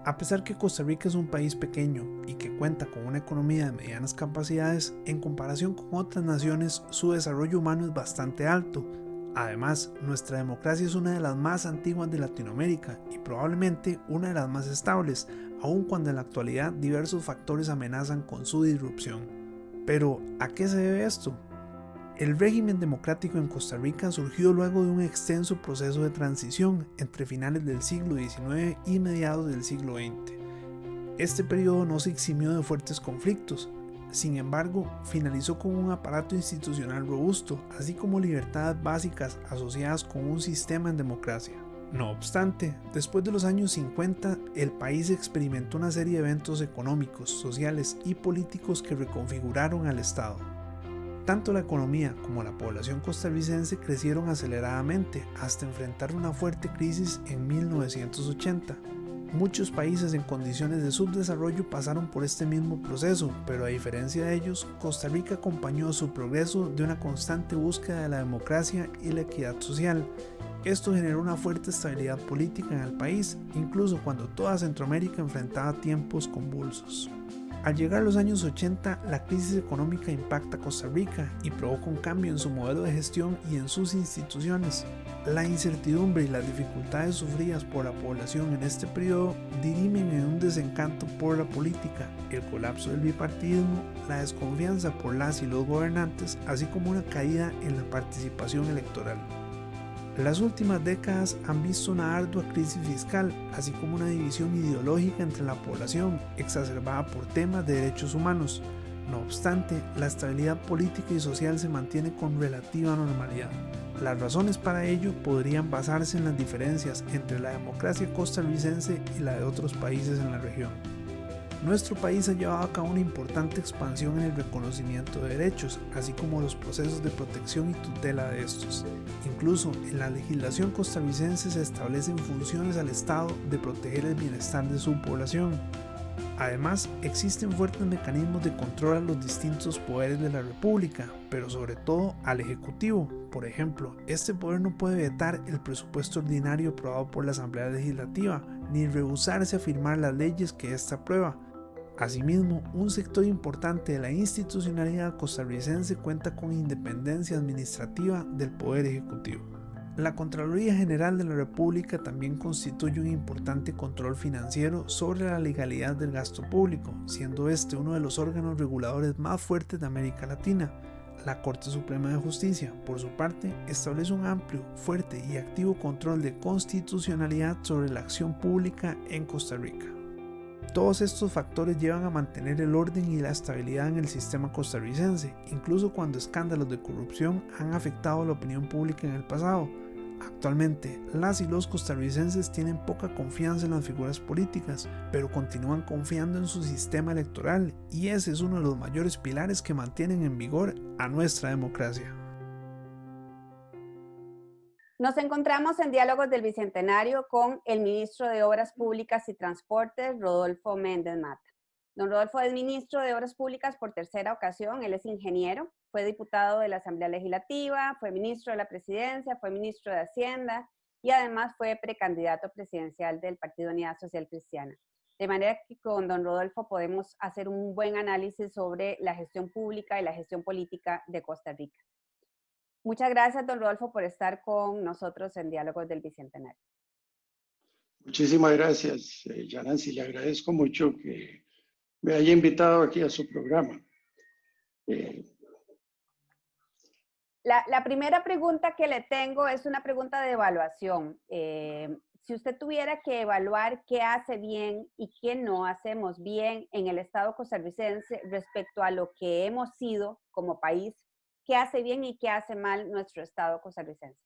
A pesar que Costa Rica es un país pequeño y que cuenta con una economía de medianas capacidades, en comparación con otras naciones, su desarrollo humano es bastante alto. Además, nuestra democracia es una de las más antiguas de Latinoamérica y probablemente una de las más estables, aun cuando en la actualidad diversos factores amenazan con su disrupción. Pero, ¿a qué se debe esto? El régimen democrático en Costa Rica surgió luego de un extenso proceso de transición entre finales del siglo XIX y mediados del siglo XX. Este periodo no se eximió de fuertes conflictos, sin embargo, finalizó con un aparato institucional robusto, así como libertades básicas asociadas con un sistema en democracia. No obstante, después de los años 50, el país experimentó una serie de eventos económicos, sociales y políticos que reconfiguraron al Estado. Tanto la economía como la población costarricense crecieron aceleradamente hasta enfrentar una fuerte crisis en 1980. Muchos países en condiciones de subdesarrollo pasaron por este mismo proceso, pero a diferencia de ellos, Costa Rica acompañó su progreso de una constante búsqueda de la democracia y la equidad social. Esto generó una fuerte estabilidad política en el país, incluso cuando toda Centroamérica enfrentaba tiempos convulsos. Al llegar a los años 80, la crisis económica impacta a Costa Rica y provoca un cambio en su modelo de gestión y en sus instituciones. La incertidumbre y las dificultades sufridas por la población en este periodo dirimen en un desencanto por la política, el colapso del bipartidismo, la desconfianza por las y los gobernantes, así como una caída en la participación electoral. Las últimas décadas han visto una ardua crisis fiscal, así como una división ideológica entre la población, exacerbada por temas de derechos humanos. No obstante, la estabilidad política y social se mantiene con relativa normalidad. Las razones para ello podrían basarse en las diferencias entre la democracia costarricense y la de otros países en la región. Nuestro país ha llevado a cabo una importante expansión en el reconocimiento de derechos, así como los procesos de protección y tutela de estos. Incluso en la legislación costarricense se establecen funciones al Estado de proteger el bienestar de su población. Además, existen fuertes mecanismos de control a los distintos poderes de la República, pero sobre todo al Ejecutivo. Por ejemplo, este poder no puede vetar el presupuesto ordinario aprobado por la Asamblea Legislativa, ni rehusarse a firmar las leyes que ésta aprueba. Asimismo, un sector importante de la institucionalidad costarricense cuenta con independencia administrativa del Poder Ejecutivo. La Contraloría General de la República también constituye un importante control financiero sobre la legalidad del gasto público, siendo este uno de los órganos reguladores más fuertes de América Latina. La Corte Suprema de Justicia, por su parte, establece un amplio, fuerte y activo control de constitucionalidad sobre la acción pública en Costa Rica. Todos estos factores llevan a mantener el orden y la estabilidad en el sistema costarricense, incluso cuando escándalos de corrupción han afectado a la opinión pública en el pasado. Actualmente, las y los costarricenses tienen poca confianza en las figuras políticas, pero continúan confiando en su sistema electoral, y ese es uno de los mayores pilares que mantienen en vigor a nuestra democracia. Nos encontramos en Diálogos del Bicentenario con el ministro de Obras Públicas y Transportes, Rodolfo Méndez Mata. Don Rodolfo es ministro de Obras Públicas por tercera ocasión, él es ingeniero, fue diputado de la Asamblea Legislativa, fue ministro de la Presidencia, fue ministro de Hacienda y además fue precandidato presidencial del Partido Unidad Social Cristiana. De manera que con don Rodolfo podemos hacer un buen análisis sobre la gestión pública y la gestión política de Costa Rica. Muchas gracias, don Rodolfo, por estar con nosotros en Diálogos del Bicentenario. Muchísimas gracias, Yanancy. Le agradezco mucho que me haya invitado aquí a su programa. La primera pregunta que le tengo es una pregunta de evaluación. Si usted tuviera que evaluar qué hace bien y qué no hacemos bien en el Estado costarricense respecto a lo que hemos sido como país, ¿qué hace bien y qué hace mal nuestro Estado costarricense?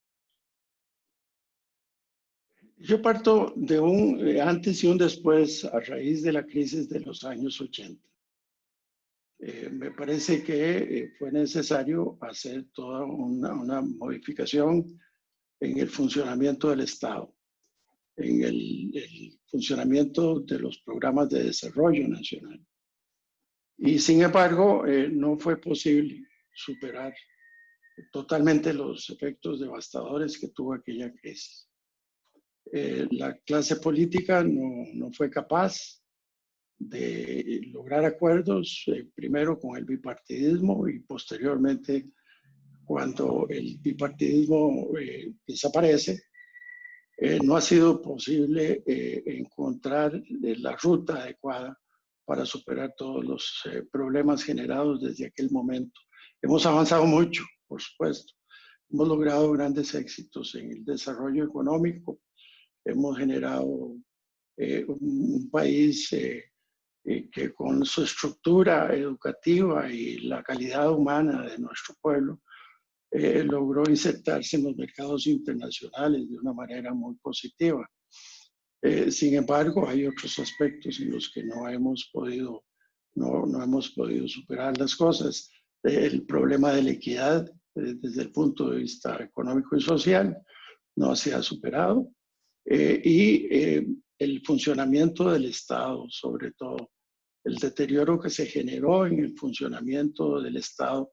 Yo parto de un antes y un después a raíz de la crisis de los años 80. Me parece que fue necesario hacer toda una modificación en el funcionamiento del Estado, en el funcionamiento de los programas de desarrollo nacional. Y sin embargo, no fue posible superar totalmente los efectos devastadores que tuvo aquella crisis. La clase política no fue capaz de lograr acuerdos, primero con el bipartidismo y posteriormente cuando el bipartidismo desaparece, no ha sido posible encontrar la ruta adecuada para superar todos los problemas generados desde aquel momento. Hemos avanzado mucho, por supuesto. Hemos logrado grandes éxitos en el desarrollo económico. Hemos generado un país que con su estructura educativa y la calidad humana de nuestro pueblo logró insertarse en los mercados internacionales de una manera muy positiva. Sin embargo, hay otros aspectos en los que no hemos podido superar las cosas. El problema de la equidad desde el punto de vista económico y social no se ha superado. El funcionamiento del Estado, sobre todo, el deterioro que se generó en el funcionamiento del Estado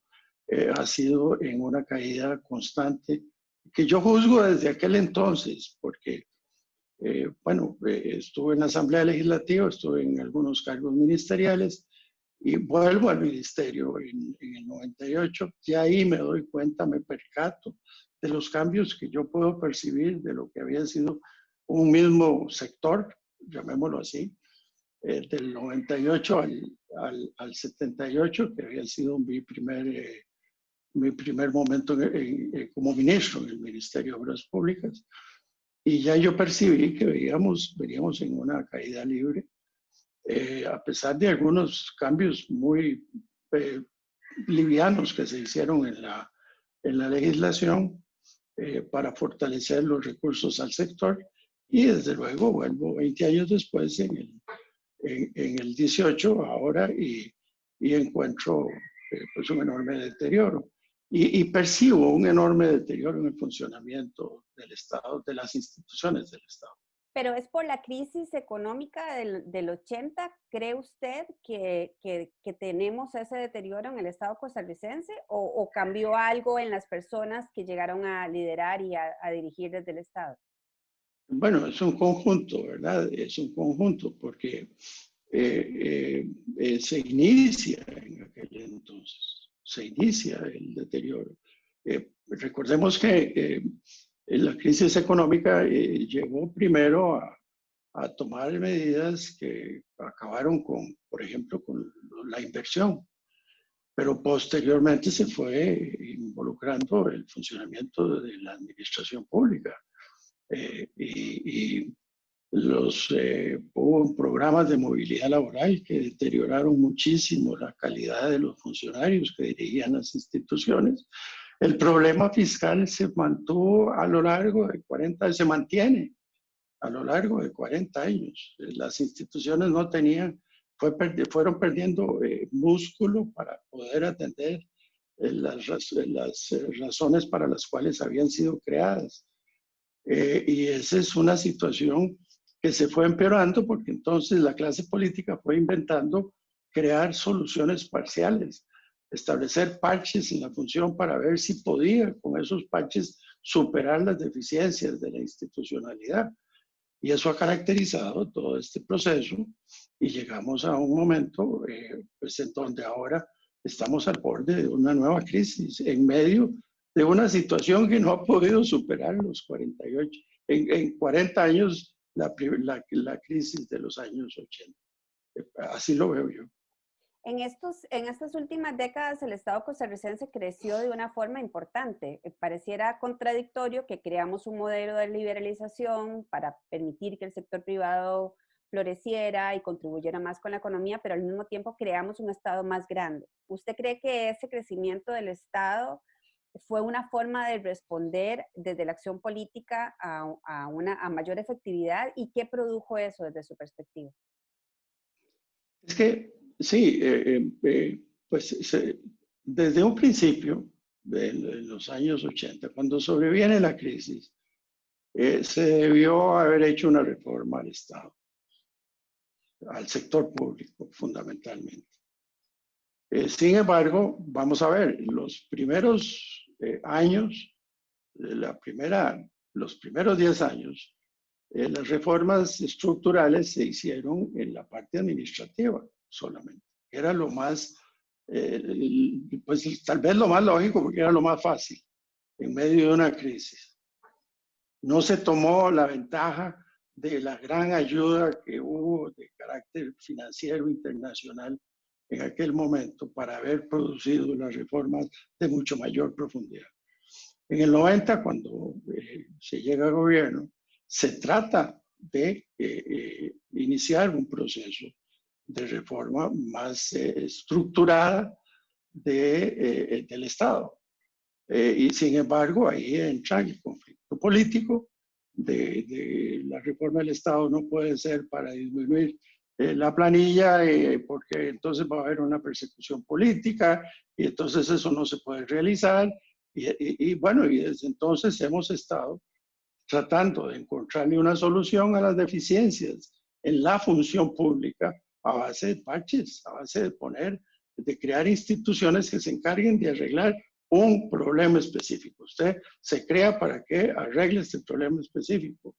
ha sido en una caída constante, que yo juzgo desde aquel entonces, porque, estuve en la Asamblea Legislativa, estuve en algunos cargos ministeriales y vuelvo al ministerio en el 98, y ahí me doy cuenta, me percato de los cambios que yo puedo percibir de lo que había sido un mismo sector, llamémoslo así, del 98 al 78, que había sido mi primer momento como ministro en el Ministerio de Obras Públicas. Y ya yo percibí que veníamos en una caída libre, a pesar de algunos cambios muy livianos que se hicieron en la legislación para fortalecer los recursos al sector. Y desde luego vuelvo 20 años después en el 18 ahora y encuentro pues un enorme deterioro. Y percibo un enorme deterioro en el funcionamiento del Estado, de las instituciones del Estado. Pero es por la crisis económica del 80, ¿cree usted que tenemos ese deterioro en el Estado costarricense o cambió algo en las personas que llegaron a liderar y a dirigir desde el Estado? Bueno, es un conjunto, ¿verdad? Es un conjunto porque se inicia en aquel entonces, se inicia el deterioro. Recordemos que la crisis económica llegó primero a tomar medidas que acabaron con, por ejemplo, con la inversión, pero posteriormente se fue involucrando el funcionamiento de la administración pública. Hubo programas de movilidad laboral que deterioraron muchísimo la calidad de los funcionarios que dirigían las instituciones. El problema fiscal se mantuvo a lo largo de 40, se mantiene a lo largo de 40 años. Las instituciones no tenían, fueron perdiendo músculo para poder atender las razones para las cuales habían sido creadas. Y esa es una situación que se fue empeorando porque entonces la clase política fue inventando crear soluciones parciales, establecer parches en la función para ver si podía con esos parches superar las deficiencias de la institucionalidad. Y eso ha caracterizado todo este proceso y llegamos a un momento pues en donde ahora estamos al borde de una nueva crisis en medio de una situación que no ha podido superar los 48, en 40 años la crisis de los años 80. Así lo veo yo. En estas últimas décadas el Estado costarricense creció de una forma importante. Pareciera contradictorio que creamos un modelo de liberalización para permitir que el sector privado floreciera y contribuyera más con la economía, pero al mismo tiempo creamos un Estado más grande. ¿Usted cree que ese crecimiento del Estado fue una forma de responder desde la acción política a mayor efectividad? ¿Y qué produjo eso desde su perspectiva? Es que sí, pues desde un principio de los años 80, cuando sobreviene la crisis, se debió haber hecho una reforma al Estado, al sector público fundamentalmente. Sin embargo, vamos a ver, los primeros años, los primeros 10 años, Las reformas estructurales se hicieron en la parte administrativa solamente. Era lo más, pues tal vez lo más lógico porque era lo más fácil en medio de una crisis. No se tomó la ventaja de la gran ayuda que hubo de carácter financiero internacional en aquel momento para haber producido las reformas de mucho mayor profundidad. En el 90, cuando se llega al gobierno, se trata de iniciar un proceso de reforma más estructurada del Estado. Y sin embargo, ahí entra el conflicto político de la reforma del Estado no puede ser para disminuir la planilla porque entonces va a haber una persecución política y entonces eso no se puede realizar. Y bueno, y desde entonces hemos estado tratando de encontrarle una solución a las deficiencias en la función pública a base de parches, a base de crear instituciones que se encarguen de arreglar un problema específico. Usted se crea para que arregle este problema específico.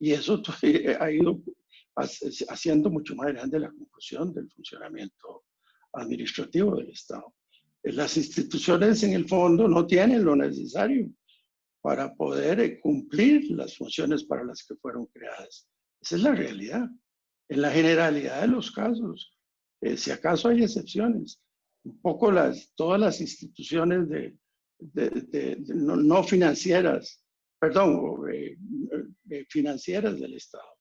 Y eso ha ido haciendo mucho más grande la confusión del funcionamiento administrativo del Estado. Las instituciones en el fondo no tienen lo necesario para poder cumplir las funciones para las que fueron creadas. Esa es la realidad. En la generalidad de los casos, si acaso hay excepciones, un poco todas las instituciones no financieras, perdón, financieras del Estado.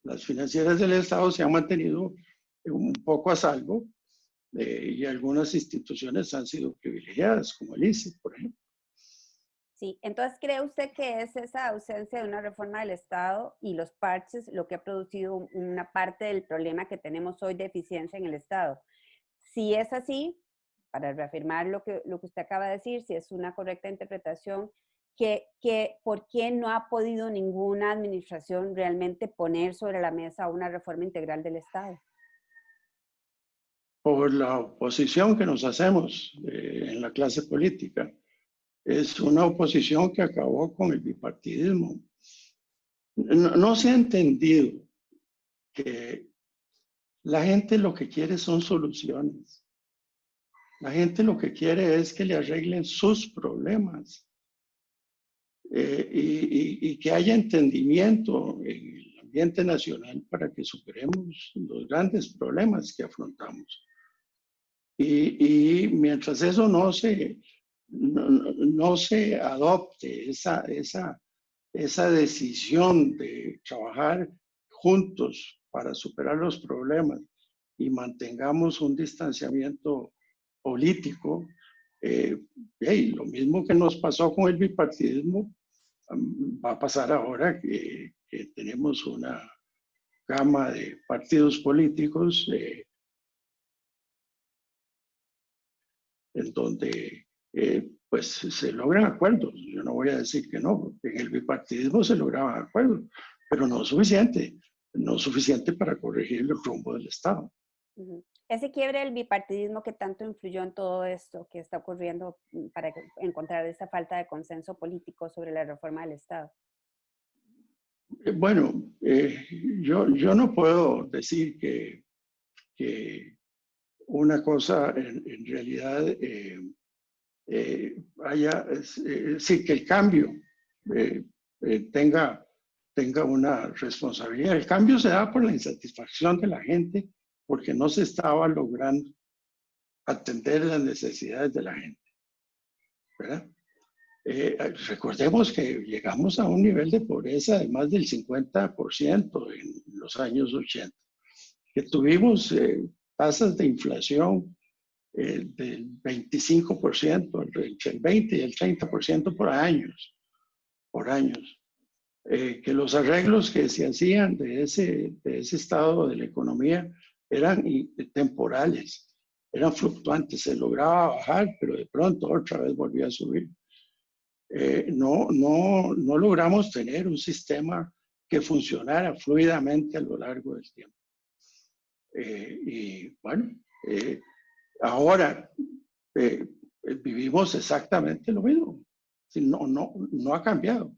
Las financieras del Estado se han mantenido un poco a salvo y algunas instituciones han sido privilegiadas, como el ICE, por ejemplo. Sí, entonces, ¿cree usted que es esa ausencia de una reforma del Estado y los parches lo que ha producido una parte del problema que tenemos hoy de eficiencia en el Estado? Si es así, para reafirmar lo que usted acaba de decir, si es una correcta interpretación, ¿por qué no ha podido ninguna administración realmente poner sobre la mesa una reforma integral del Estado? Por la oposición que nos hacemos en la clase política. Es una oposición que acabó con el bipartidismo. No se ha entendido que la gente lo que quiere son soluciones. La gente lo que quiere es que le arreglen sus problemas y que haya entendimiento en el ambiente nacional para que superemos los grandes problemas que afrontamos. Y mientras eso no se adopte esa decisión de trabajar juntos para superar los problemas y mantengamos un distanciamiento político, lo mismo que nos pasó con el bipartidismo, va a pasar ahora que tenemos una gama de partidos políticos en donde pues se logran acuerdos. Yo no voy a decir que no, en el bipartidismo se lograban acuerdos, pero no suficiente para corregir el rumbo del Estado. Ese quiebre del bipartidismo que tanto influyó en todo esto que está ocurriendo para encontrar esa falta de consenso político sobre la reforma del Estado. Bueno, yo no puedo decir que una cosa en realidad sí, que el cambio tenga una responsabilidad. El cambio se da por la insatisfacción de la gente porque no se estaba logrando atender las necesidades de la gente, ¿verdad? Recordemos que llegamos a un nivel de pobreza de más del 50% en los años 80, que tuvimos tasas de inflación del 25%, entre el 20 y el 30% por años, que los arreglos que se hacían de ese estado de la economía eran temporales, eran fluctuantes, se lograba bajar, pero de pronto otra vez volvía a subir. No logramos tener un sistema que funcionara fluidamente a lo largo del tiempo. Y bueno, ahora vivimos exactamente lo mismo. No ha cambiado.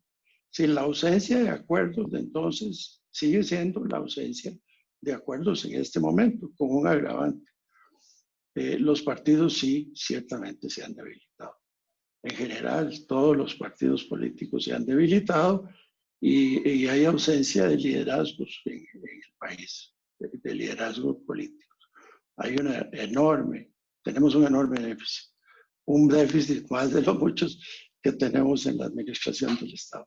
Si la ausencia de acuerdos de entonces sigue siendo la ausencia de acuerdos en este momento, con un agravante. Los partidos sí, ciertamente se han debilitado. En general, todos los partidos políticos se han debilitado y hay ausencia de liderazgos en el país, de liderazgos políticos. Tenemos un enorme déficit, un déficit más de los muchos que tenemos en la administración del Estado.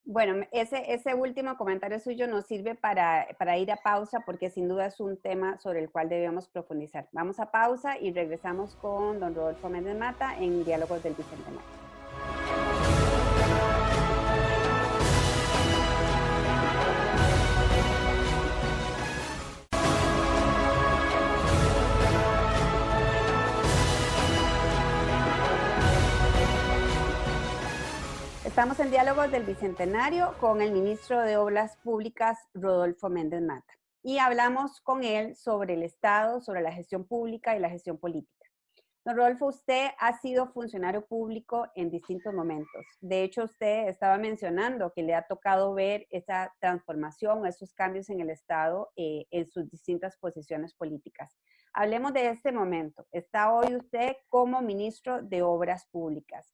Bueno, ese último comentario suyo nos sirve para ir a pausa porque sin duda es un tema sobre el cual debemos profundizar. Vamos a pausa y regresamos con don Rodolfo Méndez Mata en Diálogos del Bicentenario. Estamos en Diálogos del Bicentenario con el ministro de Obras Públicas, Rodolfo Méndez Mata. Y hablamos con él sobre el Estado, sobre la gestión pública y la gestión política. Don Rodolfo, usted ha sido funcionario público en distintos momentos. De hecho, usted estaba mencionando que le ha tocado ver esa transformación, esos cambios en el Estado en sus distintas posiciones políticas. Hablemos de este momento. Está hoy usted como ministro de Obras Públicas.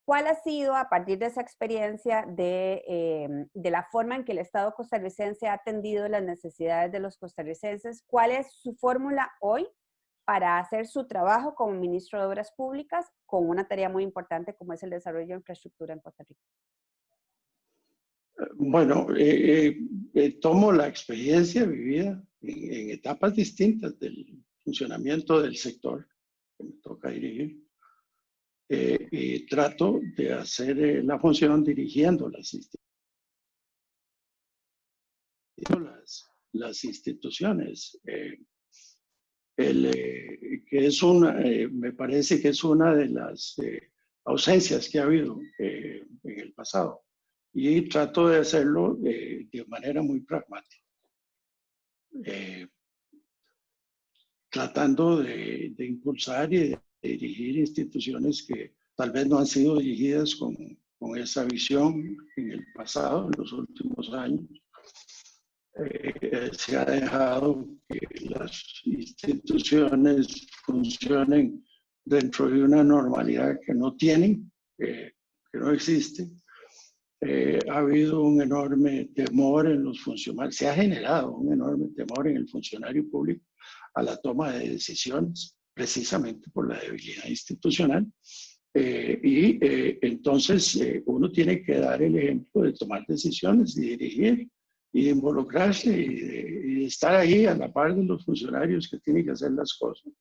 ¿Cuál ha sido, a partir de esa experiencia, de la forma en que el Estado costarricense ha atendido las necesidades de los costarricenses? ¿Cuál es su fórmula hoy para hacer su trabajo como ministro de Obras Públicas con una tarea muy importante como es el desarrollo de infraestructura en Costa Rica? Bueno, tomo la experiencia vivida en etapas distintas del funcionamiento del sector que me toca dirigir. Y trato de hacer la función dirigiendo las instituciones, que es me parece que es una de las ausencias que ha habido en el pasado, y trato de hacerlo de manera muy pragmática, tratando de impulsar y de dirigir instituciones que tal vez no han sido dirigidas con esa visión en el pasado, en los últimos años. Se ha dejado que las instituciones funcionen dentro de una normalidad que no tienen, que no existe. Ha habido un enorme temor en los funcionarios, se ha generado un enorme temor en el funcionario público a la toma de decisiones, precisamente por la debilidad institucional. Entonces uno tiene que dar el ejemplo de tomar decisiones, de dirigir y de involucrarse y de estar ahí a la par de los funcionarios que tienen que hacer las cosas.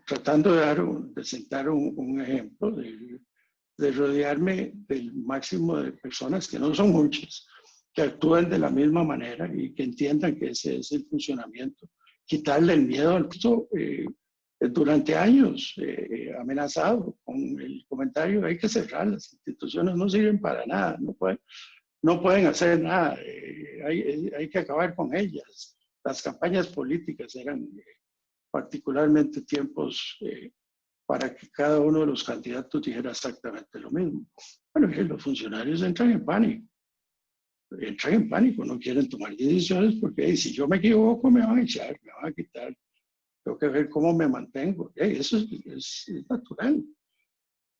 Tratando de sentar un ejemplo, de rodearme del máximo de personas, que no son muchas, que actúen de la misma manera y que entiendan que ese es el funcionamiento. Quitarle el miedo al uso. Durante años amenazado con el comentario: hay que cerrar, las instituciones no sirven para nada, no pueden hacer nada, hay que acabar con ellas. Las campañas políticas eran particularmente tiempos para que cada uno de los candidatos dijera exactamente lo mismo. Bueno, los funcionarios entran en pánico, no quieren tomar decisiones porque si yo me equivoco me van a echar, me van a quitar. Tengo que ver cómo me mantengo. Eso es natural.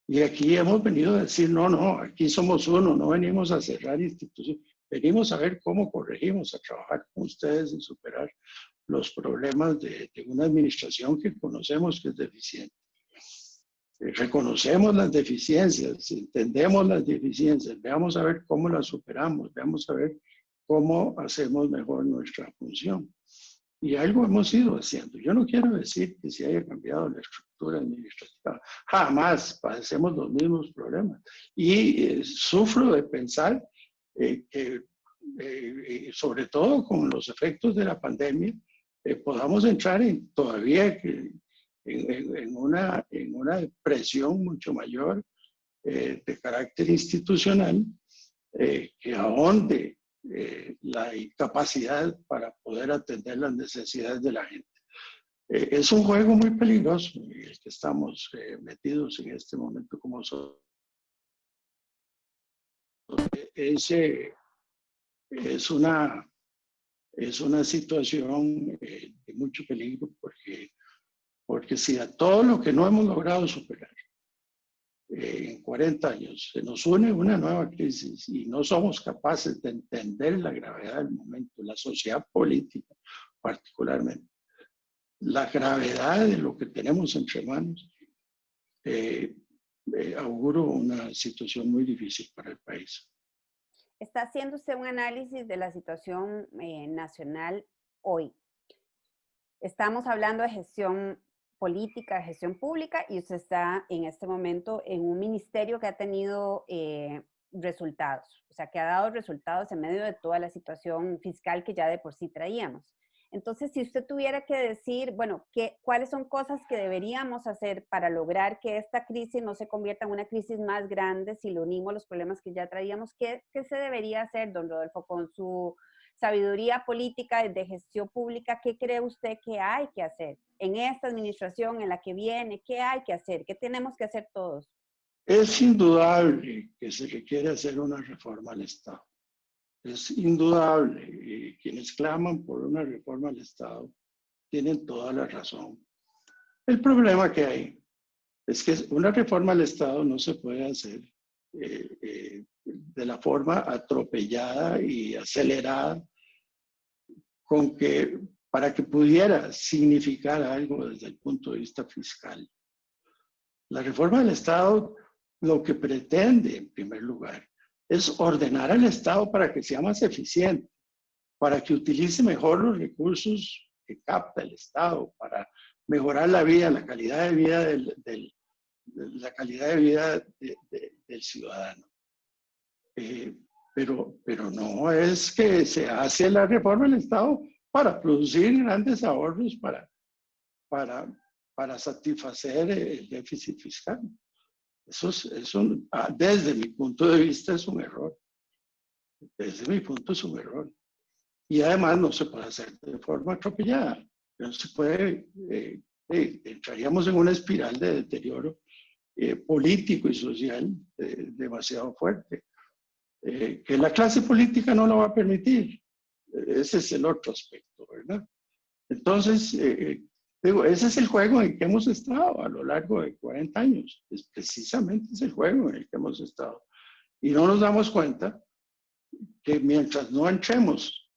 Y aquí hemos venido a decir: no, aquí somos uno, no venimos a cerrar instituciones, venimos a ver cómo corregimos, a trabajar con ustedes en superar los problemas de una administración que conocemos que es deficiente. Reconocemos las deficiencias, entendemos las deficiencias, veamos a ver cómo las superamos, veamos a ver cómo hacemos mejor nuestra función. Y algo hemos ido haciendo. Yo no quiero decir que se haya cambiado la estructura administrativa. Jamás padecemos los mismos problemas. Y sufro de pensar que, sobre todo con los efectos de la pandemia, podamos entrar todavía en una presión mucho mayor de carácter institucional, que ahonde la incapacidad para poder atender las necesidades de la gente. Es un juego muy peligroso en el que estamos metidos en este momento como sociedad. Es una situación de mucho peligro porque si a todo lo que no hemos logrado superar en 40 años se nos une una nueva crisis y no somos capaces de entender la gravedad del momento, la sociedad política particularmente, la gravedad de lo que tenemos entre manos, auguro una situación muy difícil para el país. Está haciendo usted un análisis de la situación nacional hoy. Estamos hablando de gestión política, gestión pública, y usted está en este momento en un ministerio que ha tenido resultados, o sea, que ha dado resultados en medio de toda la situación fiscal que ya de por sí traíamos. Entonces, si usted tuviera que decir, bueno, ¿cuáles son cosas que deberíamos hacer para lograr que esta crisis no se convierta en una crisis más grande si lo unimos los problemas que ya traíamos? ¿Qué se debería hacer, don Rodolfo, con su sabiduría política de gestión pública? ¿Qué cree usted que hay que hacer en esta administración, en la que viene? ¿Qué hay que hacer? ¿Qué tenemos que hacer todos? Es indudable que se requiere hacer una reforma al Estado. Es indudable. Y quienes claman por una reforma al Estado tienen toda la razón. El problema que hay es que una reforma al Estado no se puede hacer de la forma atropellada y acelerada para que pudiera significar algo desde el punto de vista fiscal. La reforma del Estado lo que pretende, en primer lugar, es ordenar al Estado para que sea más eficiente, para que utilice mejor los recursos que capta el Estado, para mejorar la vida, la calidad de vida del ciudadano. Pero no es que se hace la reforma del Estado para producir grandes ahorros para satisfacer el déficit fiscal. Desde mi punto de vista es un error. Desde mi punto es un error. Y además no se puede hacer de forma atropellada. No se puede, entraríamos en una espiral de deterioro político y social demasiado fuerte, que la clase política no lo va a permitir. Ese es el otro aspecto, ¿verdad? Entonces, ese es el juego en el que hemos estado a lo largo de 40 años. Precisamente es el juego en el que hemos estado. Y no nos damos cuenta que mientras no entremos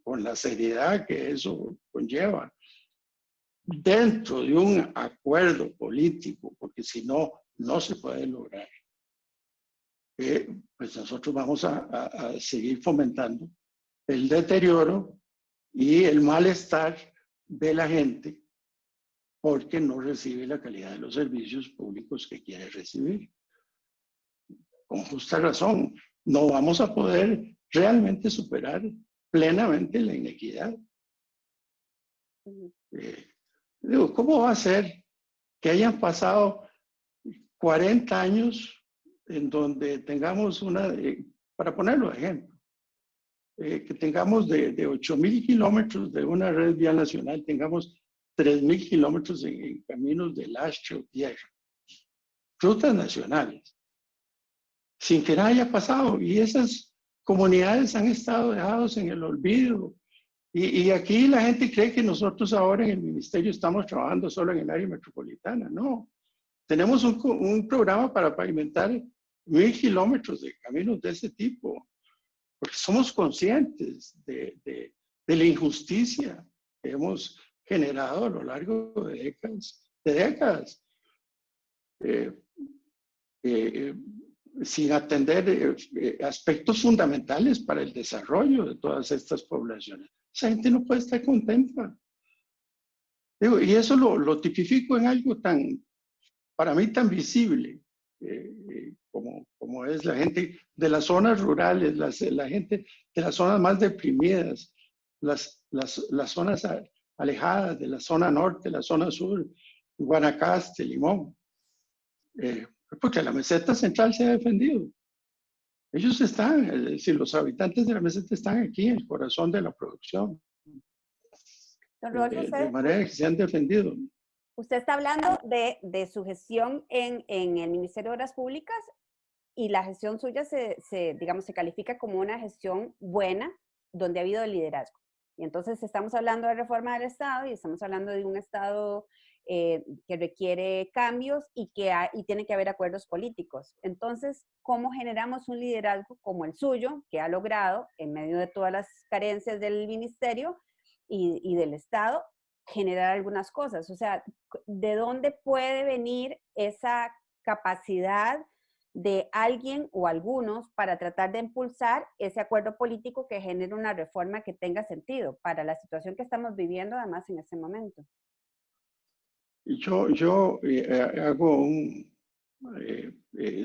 con la seriedad que eso conlleva dentro de un acuerdo político, porque si no, no se puede lograr, pues nosotros vamos a seguir fomentando el deterioro y el malestar de la gente porque no recibe la calidad de los servicios públicos que quiere recibir. Con justa razón, no vamos a poder realmente superar plenamente la inequidad. ¿Cómo va a ser que hayan pasado 40 años en donde tengamos para ponerlo de ejemplo, que tengamos de 8,000 kilómetros de una red vial nacional, tengamos 3,000 kilómetros en caminos de lastre o tierra, rutas nacionales, sin que nada haya pasado? Y esas comunidades han estado dejadas en el olvido. Y aquí la gente cree que nosotros ahora en el ministerio estamos trabajando solo en el área metropolitana. No, tenemos un programa para pavimentar 1,000 kilómetros de caminos de ese tipo, porque somos conscientes de la injusticia que hemos generado a lo largo de décadas. Sin atender aspectos fundamentales para el desarrollo de todas estas poblaciones. Esa gente no puede estar contenta. Y eso lo tipifico en algo para mí tan visible, como es la gente de las zonas rurales, la gente de las zonas más deprimidas, las zonas alejadas de la zona norte, la zona sur, Guanacaste, Limón. Porque la meseta central se ha defendido. Ellos están, es decir, los habitantes de la meseta están aquí en el corazón de la producción. Don Rodolfo, de manera que se han defendido. usted está hablando de su gestión en el Ministerio de Obras Públicas y la gestión suya digamos, se califica como una gestión buena donde ha habido liderazgo. Y entonces estamos hablando de reforma del Estado y estamos hablando de un Estado que requiere cambios y tiene que haber acuerdos políticos. Entonces, ¿cómo generamos un liderazgo como el suyo, que ha logrado, en medio de todas las carencias del ministerio y del Estado, generar algunas cosas? O sea, ¿de dónde puede venir esa capacidad de alguien o algunos para tratar de impulsar ese acuerdo político que genere una reforma que tenga sentido para la situación que estamos viviendo además en este momento? Yo hago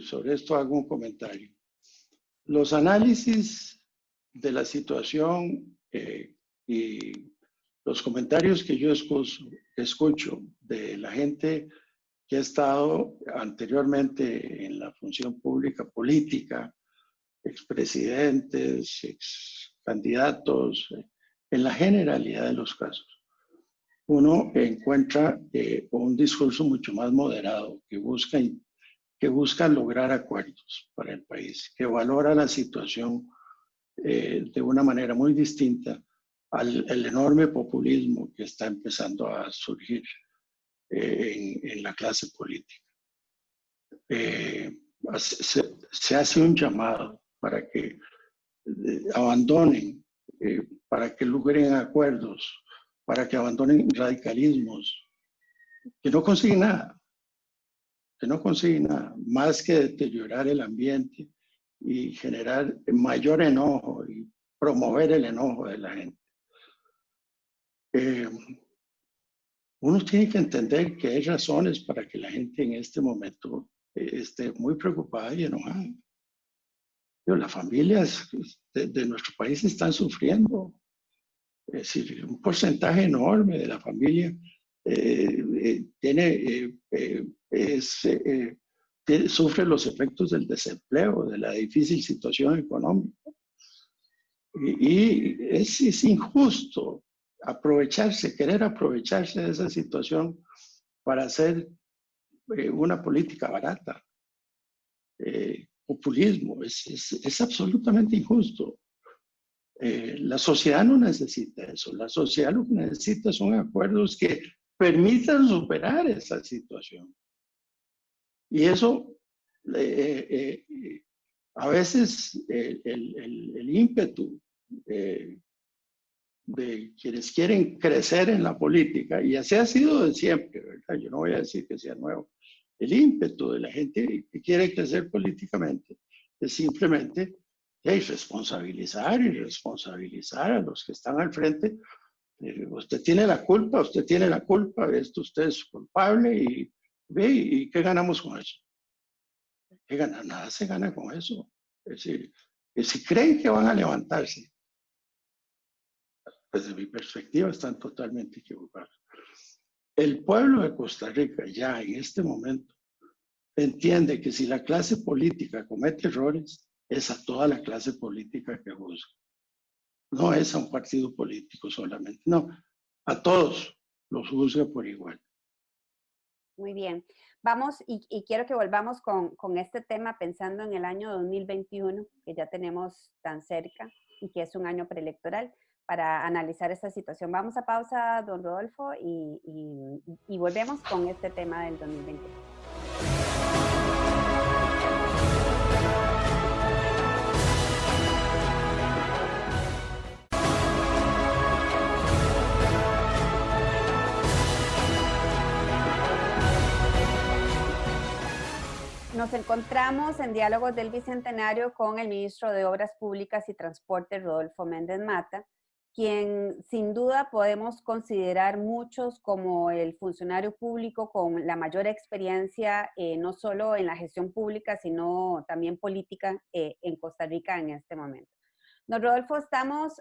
sobre esto hago un comentario. Los análisis de la situación y los comentarios que yo escucho de la gente que ha estado anteriormente en la función pública política, expresidentes, excandidatos, en la generalidad de los casos, uno encuentra un discurso mucho más moderado que busca lograr acuerdos para el país, que valora la situación de una manera muy distinta al enorme populismo que está empezando a surgir en la clase política. Se hace un llamado para que abandonen, para que logren acuerdos, para que abandonen radicalismos, que no consiguen nada, más que deteriorar el ambiente y generar mayor enojo y promover el enojo de la gente. Uno tiene que entender que hay razones para que la gente en este momento esté muy preocupada y enojada. Las familias de nuestro país están sufriendo. Es decir, un porcentaje enorme de la familia sufre los efectos del desempleo, de la difícil situación económica. Y es injusto querer aprovecharse de esa situación para hacer una política barata. Populismo, es absolutamente injusto. La sociedad no necesita eso. La sociedad lo que necesita son acuerdos que permitan superar esa situación. Y eso, a veces, el ímpetu de quienes quieren crecer en la política, y así ha sido de siempre, ¿verdad? Yo no voy a decir que sea nuevo. El ímpetu de la gente que quiere crecer políticamente es simplemente responsabilizar a los que están al frente. Usted tiene la culpa, esto usted es culpable y ve, ¿y qué ganamos con eso? ¿Qué gana? Nada se gana con eso. Es decir, si creen que van a levantarse, desde mi perspectiva están totalmente equivocados. El pueblo de Costa Rica ya en este momento entiende que si la clase política comete errores, es a toda la clase política que juzga. No es a un partido político solamente, no, a todos los juzga por igual. Muy bien. Vamos y quiero que volvamos con este tema pensando en el año 2021, que ya tenemos tan cerca y que es un año preelectoral, para analizar esta situación. Vamos a pausa, don Rodolfo, y volvemos con este tema del 2021. Nos encontramos en Diálogos del Bicentenario con el ministro de Obras Públicas y Transporte, Rodolfo Méndez Mata, quien sin duda podemos considerar muchos como el funcionario público con la mayor experiencia, no solo en la gestión pública, sino también política en Costa Rica en este momento. Don Rodolfo, estamos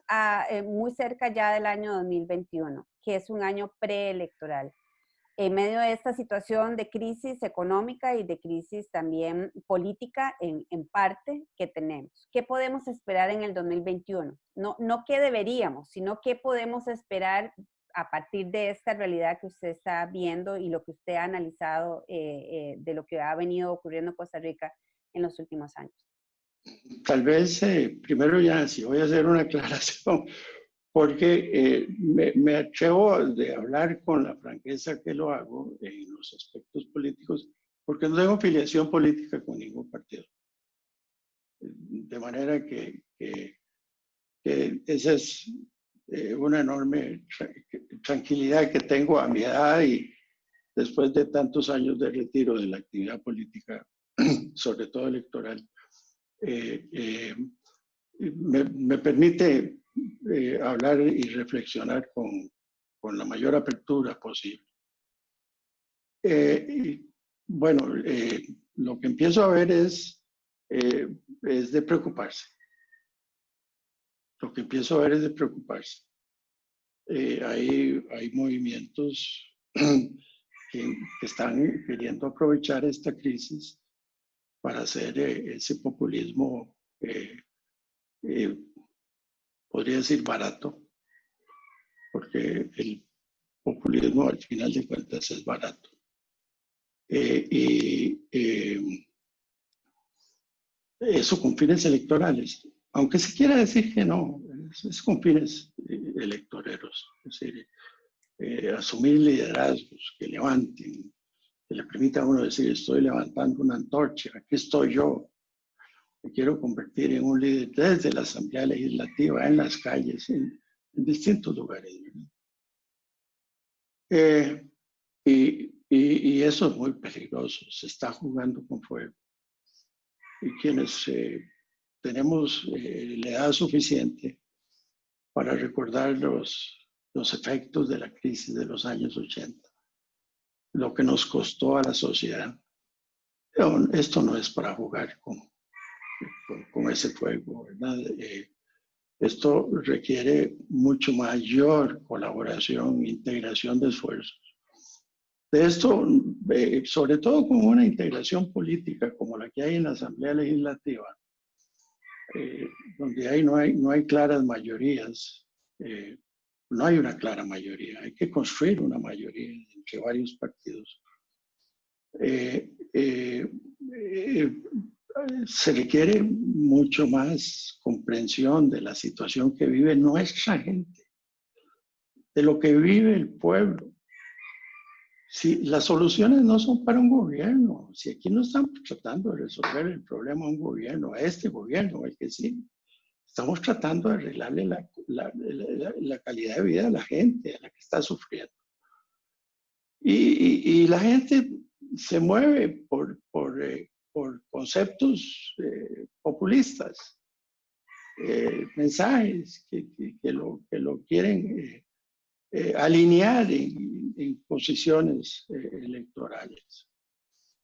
muy cerca ya del año 2021, que es un año preelectoral. En medio de esta situación de crisis económica y de crisis también política en parte que tenemos. ¿Qué podemos esperar en el 2021? No qué deberíamos, sino qué podemos esperar a partir de esta realidad que usted está viendo y lo que usted ha analizado de lo que ha venido ocurriendo en Costa Rica en los últimos años? Tal vez primero ya, si voy a hacer una aclaración, porque me atrevo de hablar con la franqueza que lo hago en los aspectos políticos, porque no tengo filiación política con ningún partido. De manera que esa es una enorme tranquilidad que tengo a mi edad y después de tantos años de retiro de la actividad política, sobre todo electoral. Me permite hablar y reflexionar con la mayor apertura posible. Bueno, lo que empiezo a ver es de preocuparse. Lo que empiezo a ver es de preocuparse. Hay movimientos que están queriendo aprovechar esta crisis para hacer ese populismo, podría decir barato, porque el populismo al final de cuentas es barato. Eso con fines electorales, aunque se quiera decir que no, es con fines electoreros, es decir, asumir liderazgos que levanten, que le permita a uno decir, estoy levantando una antorcha, aquí estoy yo, me quiero convertir en un líder desde la Asamblea Legislativa, en las calles, en distintos lugares. Y eso es muy peligroso, se está jugando con fuego. Y quienes tenemos la edad suficiente para recordar los efectos de la crisis de los años 80, lo que nos costó a la sociedad. Pero esto no es para jugar con ese fuego, ¿verdad? Esto requiere mucho mayor colaboración, integración de esfuerzos. De esto, sobre todo con una integración política como la que hay en la Asamblea Legislativa, donde no hay claras mayorías, no hay una clara mayoría, hay que construir una mayoría entre varios partidos. Se requiere mucho más comprensión de la situación que vive nuestra gente, de lo que vive el pueblo. Si las soluciones no son para un gobierno, si aquí no estamos tratando de resolver el problema a un gobierno, a este gobierno, el que sí, estamos tratando de arreglarle la calidad de vida a la gente, a la que está sufriendo. Y la gente se mueve por conceptos populistas, mensajes que lo quieren alinear en posiciones electorales.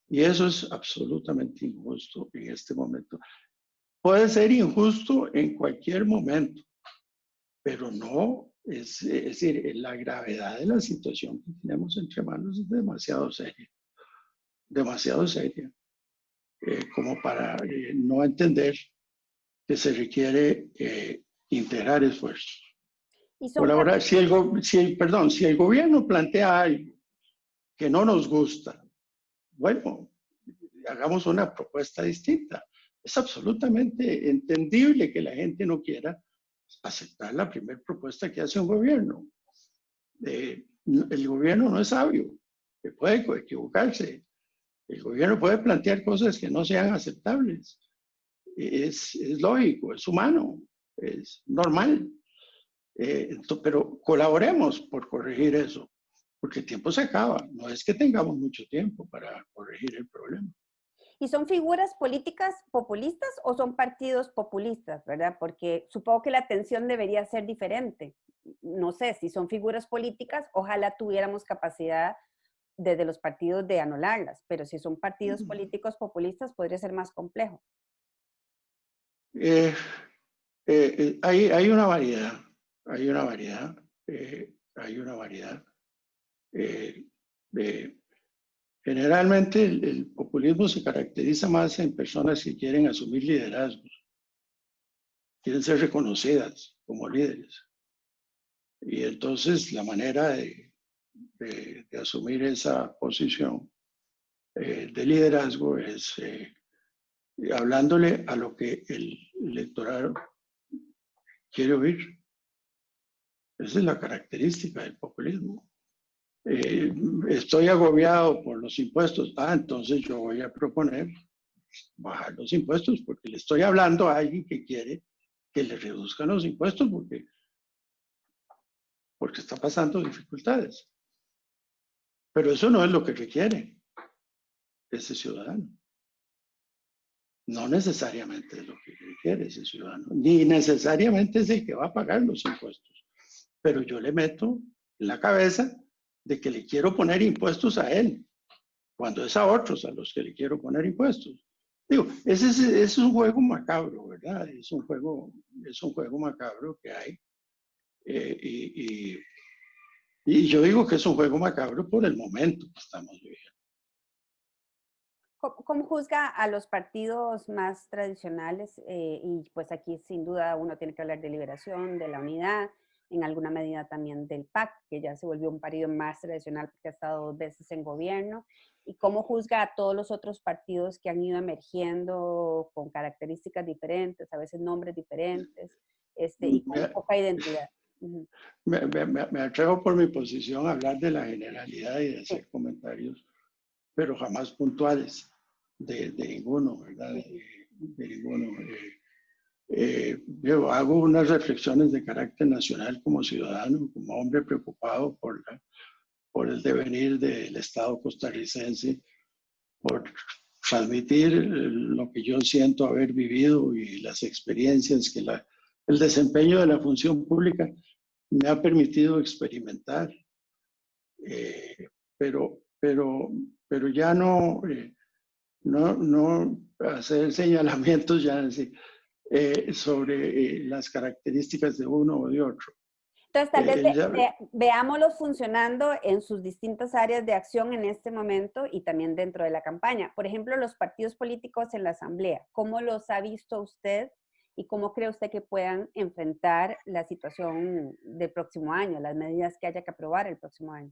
Y eso es absolutamente injusto en este momento. Puede ser injusto en cualquier momento, pero no, es decir, la gravedad de la situación que tenemos entre manos es demasiado seria, como para no entender que se requiere integrar esfuerzos. Colaborar. Si el gobierno plantea algo que no nos gusta, bueno, hagamos una propuesta distinta. Es absolutamente entendible que la gente no quiera aceptar la primera propuesta que hace un gobierno. El gobierno no es sabio, que puede equivocarse. El gobierno puede plantear cosas que no sean aceptables. Es lógico, es humano, es normal. Pero colaboremos por corregir eso, porque el tiempo se acaba. No es que tengamos mucho tiempo para corregir el problema. ¿Y son figuras políticas populistas o son partidos populistas, verdad? Porque supongo que la atención debería ser diferente. No sé, si son figuras políticas, ojalá tuviéramos capacidad desde los partidos de anularlas, pero si son partidos políticos populistas podría ser más complejo. Hay una variedad. Generalmente el populismo se caracteriza más en personas que quieren asumir liderazgos, quieren ser reconocidas como líderes. Y entonces la manera de asumir esa posición de liderazgo es hablándole a lo que el electorado quiere oír. Esa es la característica del populismo. Estoy agobiado por los impuestos. Entonces yo voy a proponer bajar los impuestos porque le estoy hablando a alguien que quiere que le reduzcan los impuestos porque está pasando dificultades. Pero eso no es lo que requiere ese ciudadano. No necesariamente es lo que requiere ese ciudadano, ni necesariamente es el que va a pagar los impuestos. Pero yo le meto en la cabeza de que le quiero poner impuestos a él, cuando es a otros a los que le quiero poner impuestos. Digo, ese es un juego macabro, ¿verdad? Es un juego macabro que hay. Y yo digo que es un juego macabro por el momento que estamos viviendo. ¿Cómo juzga a los partidos más tradicionales? Y pues aquí sin duda uno tiene que hablar de Liberación, de la Unidad, en alguna medida también del PAC, que ya se volvió un partido más tradicional porque ha estado 2 veces en gobierno. ¿Y cómo juzga a todos los otros partidos que han ido emergiendo con características diferentes, a veces nombres diferentes, y con poca identidad? Me atrevo por mi posición a hablar de la generalidad y de hacer comentarios, pero jamás puntuales de ninguno, ¿verdad? De ninguno. Yo hago unas reflexiones de carácter nacional como ciudadano, como hombre preocupado por el devenir del Estado costarricense, por transmitir lo que yo siento haber vivido y las experiencias que el desempeño de la función pública me ha permitido experimentar. Pero ya no hacer señalamientos ya sobre las características de uno o de otro. Entonces, tal vez veámoslos funcionando en sus distintas áreas de acción en este momento y también dentro de la campaña. Por ejemplo, los partidos políticos en la Asamblea. ¿Cómo los ha visto usted y cómo cree usted que puedan enfrentar la situación del próximo año, las medidas que haya que aprobar el próximo año?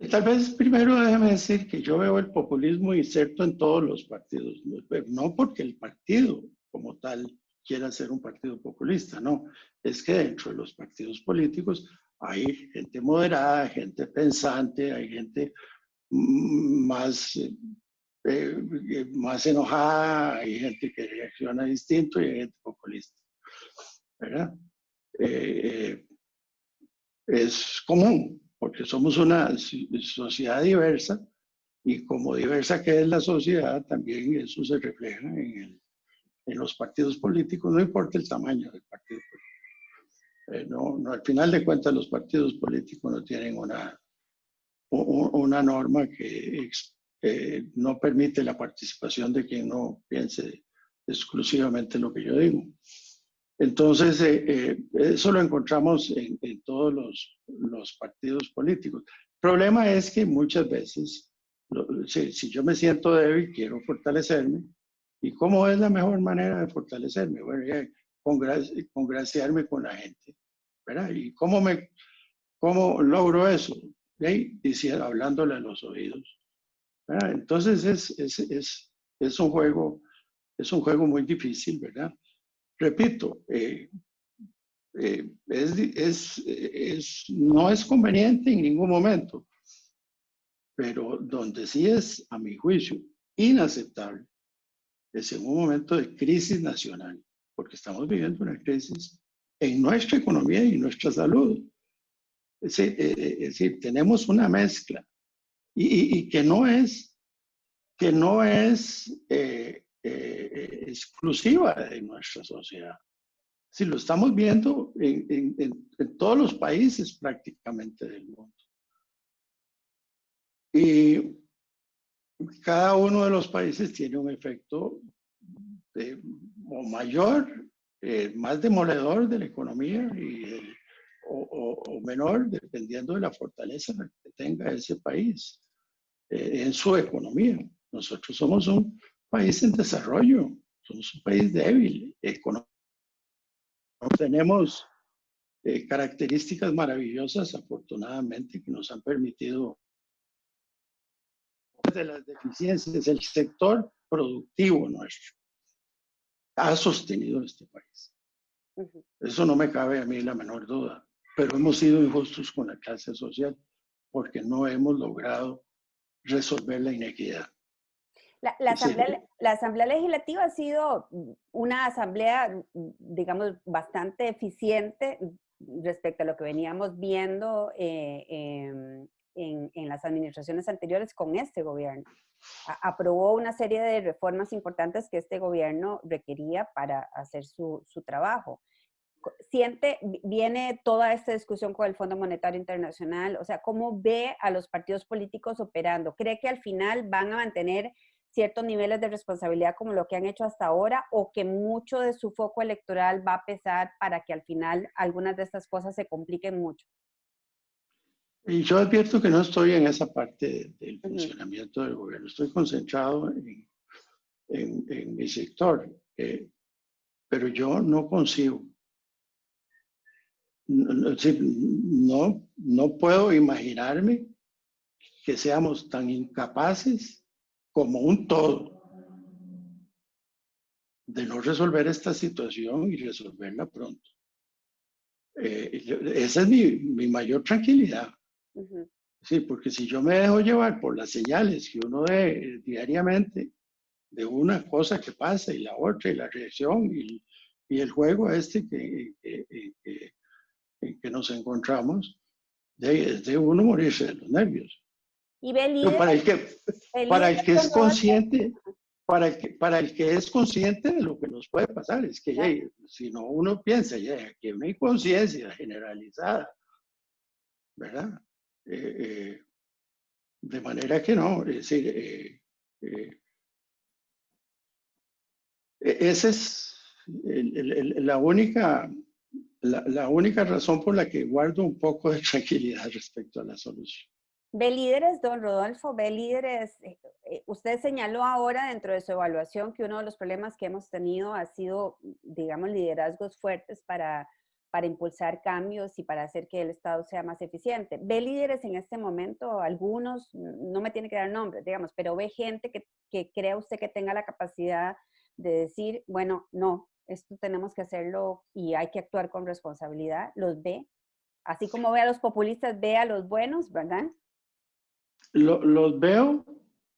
Tal vez primero déjeme decir que yo veo el populismo inserto en todos los partidos, no porque el partido como tal quiera ser un partido populista, no, es que dentro de los partidos políticos hay gente moderada, gente pensante, hay gente más enojada, hay gente que reacciona distinto y hay gente populista, ¿verdad? Es común, porque somos una sociedad diversa y como diversa que es la sociedad, también eso se refleja en los partidos políticos, no importa el tamaño del partido político. Al final de cuentas, los partidos políticos no tienen una norma que no permite la participación de quien no piense exclusivamente lo que yo digo. Entonces, eso lo encontramos en todos los partidos políticos. El problema es que muchas veces, si yo me siento débil, quiero fortalecerme. ¿Y cómo es la mejor manera de fortalecerme? Bueno, congraciarme con la gente, ¿verdad? ¿Y cómo logro eso? Hablándole a los oídos, ¿verdad? Entonces, es un juego muy difícil, ¿verdad? Repito, no es conveniente en ningún momento, pero donde sí es, a mi juicio, inaceptable, es en un momento de crisis nacional, porque estamos viviendo una crisis en nuestra economía y nuestra salud. Es decir, tenemos una mezcla y que no es exclusiva de nuestra sociedad. Si lo estamos viendo en todos los países prácticamente del mundo. Y cada uno de los países tiene un efecto o mayor, más demoledor de la economía o menor, dependiendo de la fortaleza que tenga ese país en su economía. Nosotros somos un país en desarrollo, somos un país débil económicamente. características maravillosas, afortunadamente, que nos han permitido de las deficiencias. El sector productivo nuestro ha sostenido este país. Eso no me cabe a mí la menor duda, pero hemos sido injustos con la clase social porque no hemos logrado resolver la inequidad. La Asamblea Legislativa ha sido una asamblea, digamos, bastante eficiente respecto a lo que veníamos viendo en las administraciones anteriores con este gobierno. Aprobó una serie de reformas importantes que este gobierno requería para hacer su trabajo. Viene toda esta discusión con el Fondo Monetario Internacional, o sea, ¿cómo ve a los partidos políticos operando? ¿Cree que al final van a mantener ciertos niveles de responsabilidad como lo que han hecho hasta ahora, o que mucho de su foco electoral va a pesar para que al final algunas de estas cosas se compliquen mucho? Y yo advierto que no estoy en esa parte del funcionamiento del gobierno, estoy concentrado en mi sector, pero yo no consigo. No puedo imaginarme que seamos tan incapaces como un todo de no resolver esta situación y resolverla pronto. Esa es mi mayor tranquilidad. Sí, porque si yo me dejo llevar por las señales que uno ve diariamente de una cosa que pasa y la otra y la reacción y el juego en que nos encontramos, es de uno morirse de los nervios. Y ve líderes, para el que es consciente, para el que es consciente de lo que nos puede pasar, es que claro, si no uno piensa que una inconsciencia generalizada, ¿verdad? De manera que no, es decir, esa es la única razón por la que guardo un poco de tranquilidad respecto a la solución. ¿Ve líderes, don Rodolfo? ¿Ve líderes? Usted señaló ahora dentro de su evaluación que uno de los problemas que hemos tenido ha sido, digamos, liderazgos fuertes para impulsar cambios y para hacer que el Estado sea más eficiente. ¿Ve líderes en este momento? Algunos, no me tiene que dar nombres, digamos, pero ve gente que crea usted que tenga la capacidad de decir, bueno, no, esto tenemos que hacerlo y hay que actuar con responsabilidad. ¿Los ve? Así como ve a los populistas, ve a los buenos, ¿verdad? Los veo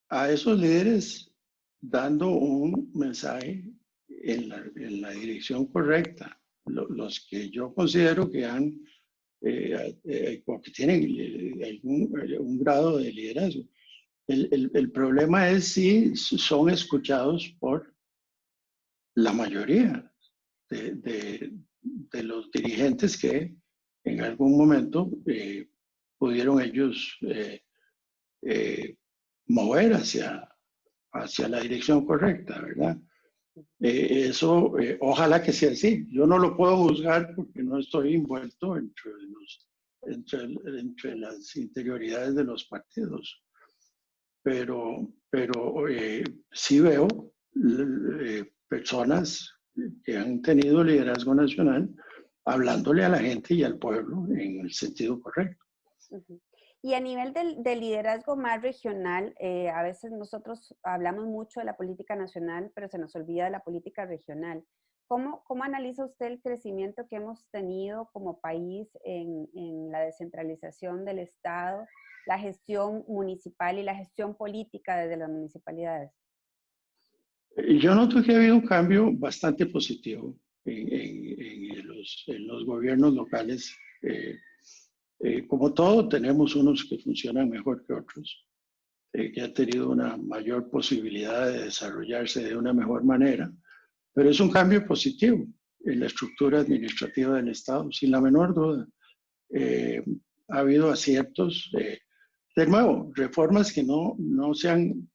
a esos líderes dando un mensaje en la dirección correcta. Los que yo considero que han, o que tienen un grado de liderazgo. El problema es si son escuchados por la mayoría de los dirigentes que en algún momento pudieron ellos mover hacia la dirección correcta, ¿verdad? Eso, ojalá que sea así. Yo no lo puedo juzgar porque no estoy envuelto entre las interioridades de los partidos. Pero sí veo personas que han tenido liderazgo nacional hablándole a la gente y al pueblo en el sentido correcto. Y a nivel del liderazgo más regional, a veces nosotros hablamos mucho de la política nacional, pero se nos olvida de la política regional. ¿Cómo analiza usted el crecimiento que hemos tenido como país en la descentralización del Estado, la gestión municipal y la gestión política desde las municipalidades? Yo noto que ha habido un cambio bastante positivo en los gobiernos locales. Como todo, tenemos unos que funcionan mejor que otros, que han tenido una mayor posibilidad de desarrollarse de una mejor manera, pero es un cambio positivo en la estructura administrativa del Estado, sin la menor duda. Ha habido aciertos, de nuevo, reformas que no se han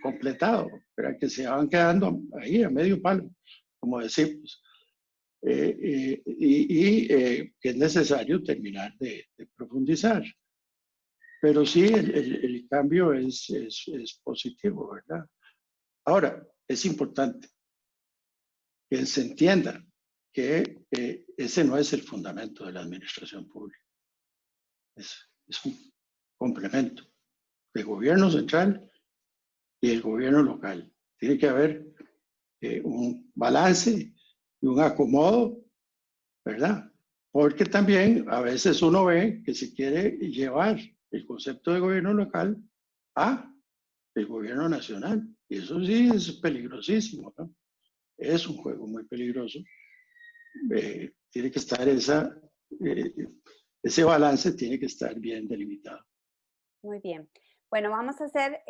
completado, pero que se van quedando ahí a medio palo, como decimos. Que es necesario terminar de profundizar. Pero sí, el cambio es positivo, ¿verdad? Ahora, es importante que se entienda que ese no es el fundamento de la administración pública. Es un complemento del gobierno central y el gobierno local. Tiene que haber un balance y un acomodo, ¿verdad? Porque también a veces uno ve que se quiere llevar el concepto de gobierno local a el gobierno nacional. Y eso sí es peligrosísimo, ¿no? Es un juego muy peligroso. Tiene que estar ese balance tiene que estar bien delimitado. Muy bien. Bueno, vamos a hacer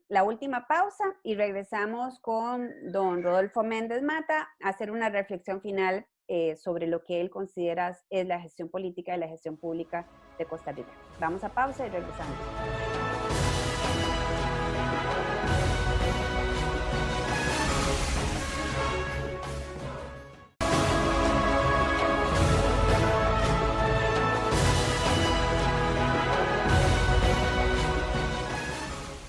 la última pausa y regresamos con don Rodolfo Méndez Mata a hacer una reflexión final sobre lo que él considera es la gestión política y la gestión pública de Costa Rica. Vamos a pausa y regresamos.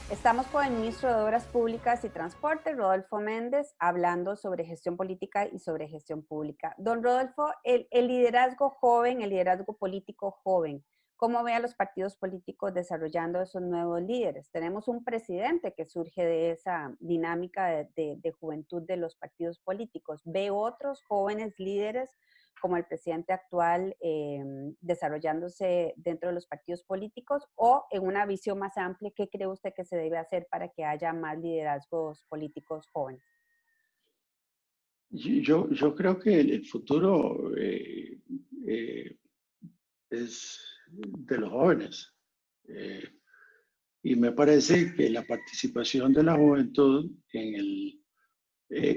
Estamos con el ministro de Obras Públicas y Transporte, Rodolfo Méndez, hablando sobre gestión política y sobre gestión pública. Don Rodolfo, el liderazgo joven, el liderazgo político joven, ¿cómo ve a los partidos políticos desarrollando esos nuevos líderes? Tenemos un presidente que surge de esa dinámica de juventud de los partidos políticos. ¿Ve otros jóvenes líderes como el presidente actual desarrollándose dentro de los partidos políticos, o en una visión más amplia, qué cree usted que se debe hacer para que haya más liderazgos políticos jóvenes? Yo creo que el futuro es de los jóvenes. Y me parece que la participación de la juventud en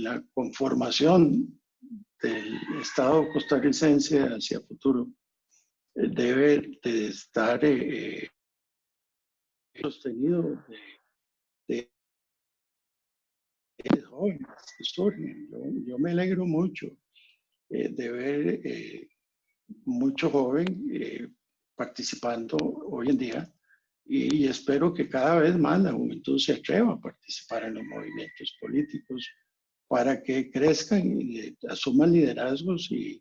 la conformación del Estado costarricense hacia futuro debe de estar sostenido de jóvenes que surgen. Yo me alegro mucho de ver mucho joven participando hoy en día, y espero que cada vez más la juventud se atreva a participar en los movimientos políticos para que crezcan y asuman liderazgos y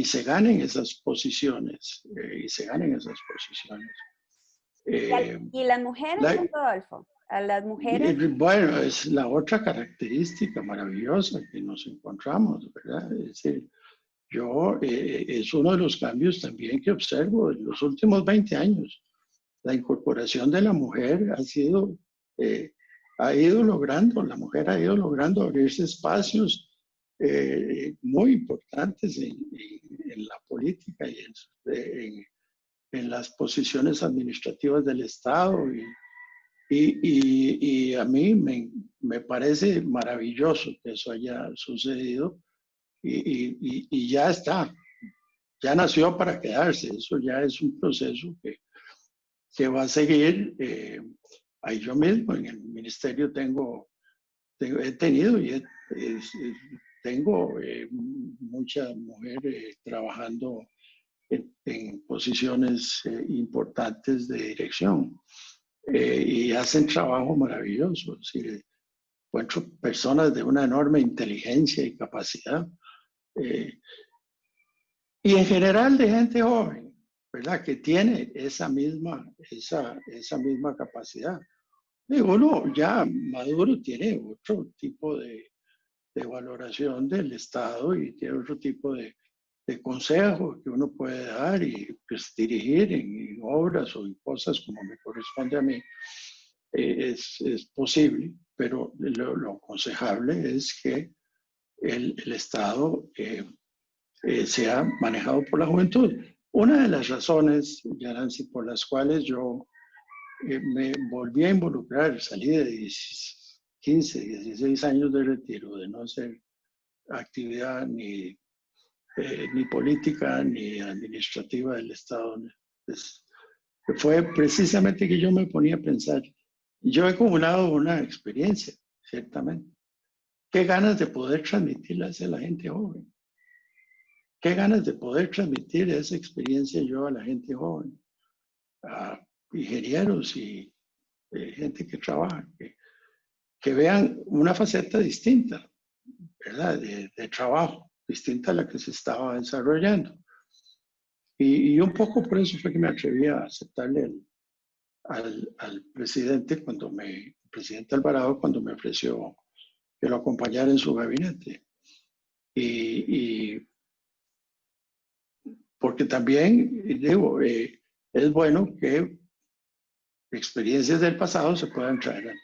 se ganen esas posiciones. ¿Y las mujeres, don Rodolfo? ¿A las mujeres? Bueno, es la otra característica maravillosa que nos encontramos, ¿verdad? Es decir, es uno de los cambios también que observo en los últimos 20 años. La incorporación de la mujer la mujer ha ido logrando abrirse espacios muy importantes en la política y en las posiciones administrativas del Estado. Y a mí me parece maravilloso que eso haya sucedido, y ya está, ya nació para quedarse. Eso ya es un proceso que va a seguir. Ahí yo mismo en el ministerio he tenido y tengo muchas mujeres trabajando en posiciones importantes de dirección, y hacen trabajo maravilloso. Es decir, encuentro personas de una enorme inteligencia y capacidad, y en general de gente joven, ¿verdad? Que tiene esa misma capacidad. Y uno ya maduro tiene otro tipo de valoración del Estado y tiene otro tipo de consejo que uno puede dar y pues, dirigir en obras o en cosas como me corresponde a mí. Es posible, pero lo aconsejable es que el Estado sea manejado por la juventud. Una de las razones, Yaransi, por las cuales yo me volví a involucrar, salí de 15, 16 años de retiro, de no hacer actividad ni política ni administrativa del Estado. Pues, fue precisamente que yo me ponía a pensar, yo he acumulado una experiencia, ciertamente. Qué ganas de poder transmitirla hacia la gente joven. Qué ganas de poder transmitir esa experiencia yo a la gente joven, a ingenieros y gente que trabaja, que vean una faceta distinta ¿verdad? De trabajo, distinta a la que se estaba desarrollando. Y un poco por eso fue que me atreví a aceptarle al presidente el presidente Alvarado, cuando me ofreció que lo acompañara en su gabinete. Y porque también, digo, es bueno que experiencias del pasado se puedan traer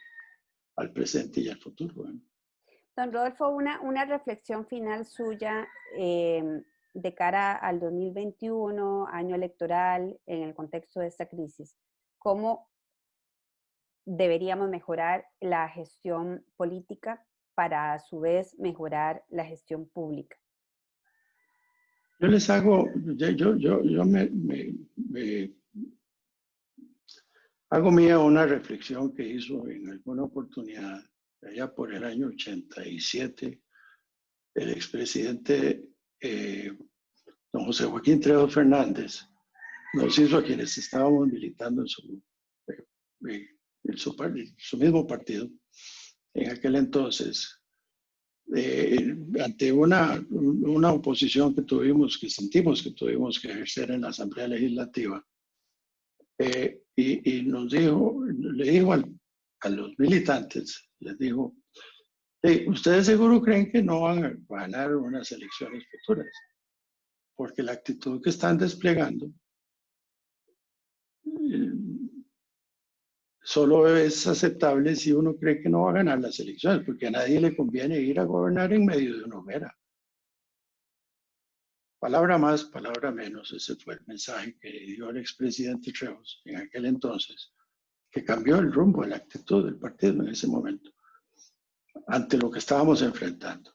al presente y al futuro. Don Rodolfo, una reflexión final suya de cara al 2021, año electoral, en el contexto de esta crisis. ¿Cómo deberíamos mejorar la gestión política para a su vez mejorar la gestión pública? Yo les hago, me hago mía una reflexión que hizo en alguna oportunidad, allá por el año 87, el expresidente don José Joaquín Trejos Fernández, nos hizo a quienes estábamos militando en su mismo partido en aquel entonces, ante una oposición que sentimos que tuvimos que ejercer en la Asamblea Legislativa, y le dijo a los militantes, les dijo, ustedes seguro creen que no van a ganar unas elecciones futuras, porque la actitud que están desplegando solo es aceptable si uno cree que no va a ganar las elecciones, porque a nadie le conviene ir a gobernar en medio de una hoguera. Palabra más, palabra menos, ese fue el mensaje que dio el expresidente Trejos en aquel entonces, que cambió el rumbo, la actitud del partido en ese momento, ante lo que estábamos enfrentando.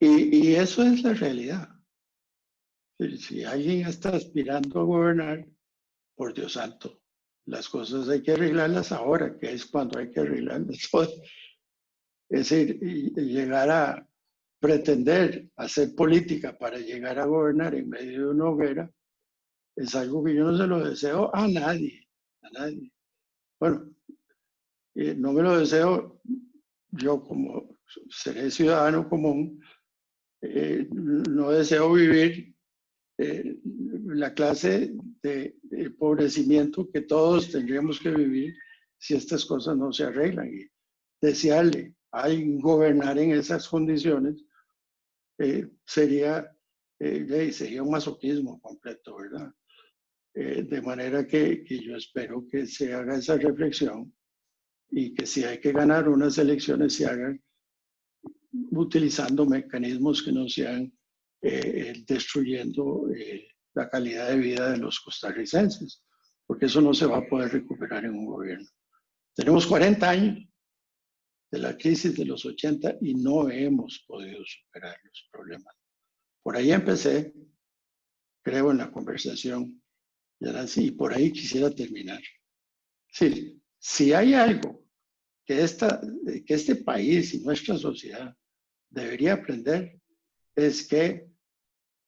Y eso es la realidad. Si alguien está aspirando a gobernar, por Dios santo, las cosas hay que arreglarlas ahora, que es cuando hay que arreglarlas todas. Es decir, llegar a pretender hacer política para llegar a gobernar en medio de una hoguera es algo que yo no se lo deseo a nadie, a nadie. Bueno, no me lo deseo yo como seré ciudadano común, no deseo vivir la clase de empobrecimiento que todos tendríamos que vivir si estas cosas no se arreglan. Y desearle a alguien gobernar en esas condiciones sería un masoquismo completo, ¿verdad? De manera que yo espero que se haga esa reflexión y que si hay que ganar unas elecciones se hagan utilizando mecanismos que no sean destruyendo la calidad de vida de los costarricenses, porque eso no se va a poder recuperar en un gobierno. Tenemos 40 años de la crisis de los 80 y no hemos podido superar los problemas. Por ahí empecé, creo, en la conversación, y por ahí quisiera terminar. Sí, si hay algo que este país y nuestra sociedad debería aprender, es que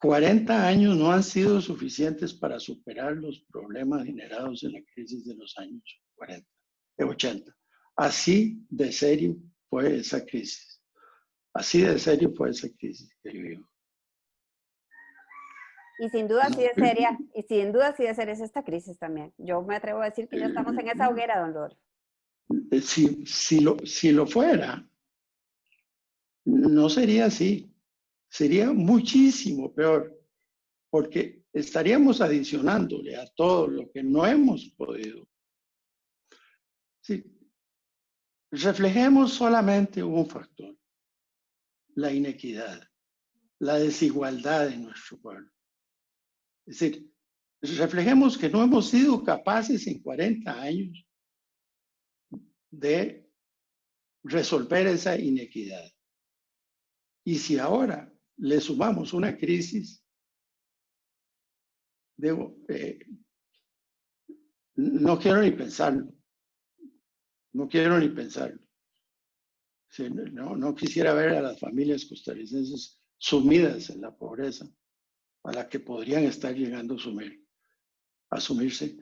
40 años no han sido suficientes para superar los problemas generados en la crisis de los años 80. Así de serio fue esa crisis. Así de serio fue esa crisis que vivimos. Y sin duda sí de seria, y sin duda sí de seria es esta crisis también. Yo me atrevo a decir que ya estamos en esa hoguera, don Rodolfo. Si lo fuera, no sería así. Sería muchísimo peor, porque estaríamos adicionándole a todo lo que no hemos podido. Sí. Reflejemos solamente un factor, la inequidad, la desigualdad en nuestro pueblo. Es decir, reflejemos que no hemos sido capaces en 40 años de resolver esa inequidad. Y si ahora le sumamos una crisis, no quiero ni pensarlo. No quiero ni pensarlo. Sí, no quisiera ver a las familias costarricenses sumidas en la pobreza a la que podrían estar llegando a sumirse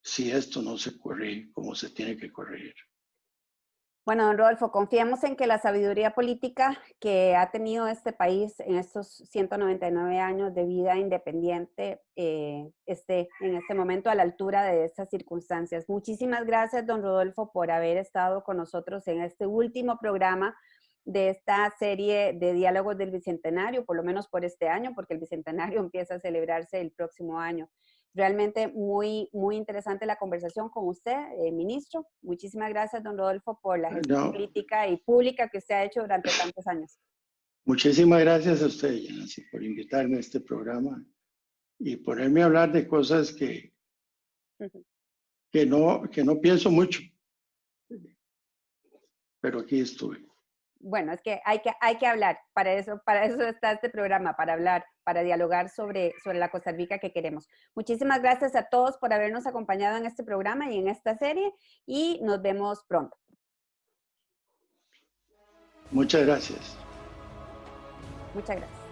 si esto no se corrige como se tiene que corregir. Bueno, don Rodolfo, confiemos en que la sabiduría política que ha tenido este país en estos 199 años de vida independiente esté en este momento a la altura de estas circunstancias. Muchísimas gracias, don Rodolfo, por haber estado con nosotros en este último programa de esta serie de diálogos del Bicentenario, por lo menos por este año, porque el Bicentenario empieza a celebrarse el próximo año. Realmente muy interesante la conversación con usted, ministro. Muchísimas gracias, don Rodolfo, por la gestión No, política y pública que usted ha hecho durante tantos años. muchísimas gracias a usted, Yancy, por invitarme a este programa y ponerme a hablar de cosas que no pienso mucho, pero aquí estuve. Bueno, es que hay que hablar, para eso está este programa, para hablar, para dialogar sobre la Costa Rica que queremos. Muchísimas gracias a todos por habernos acompañado en este programa y en esta serie, y nos vemos pronto. Muchas gracias. Muchas gracias.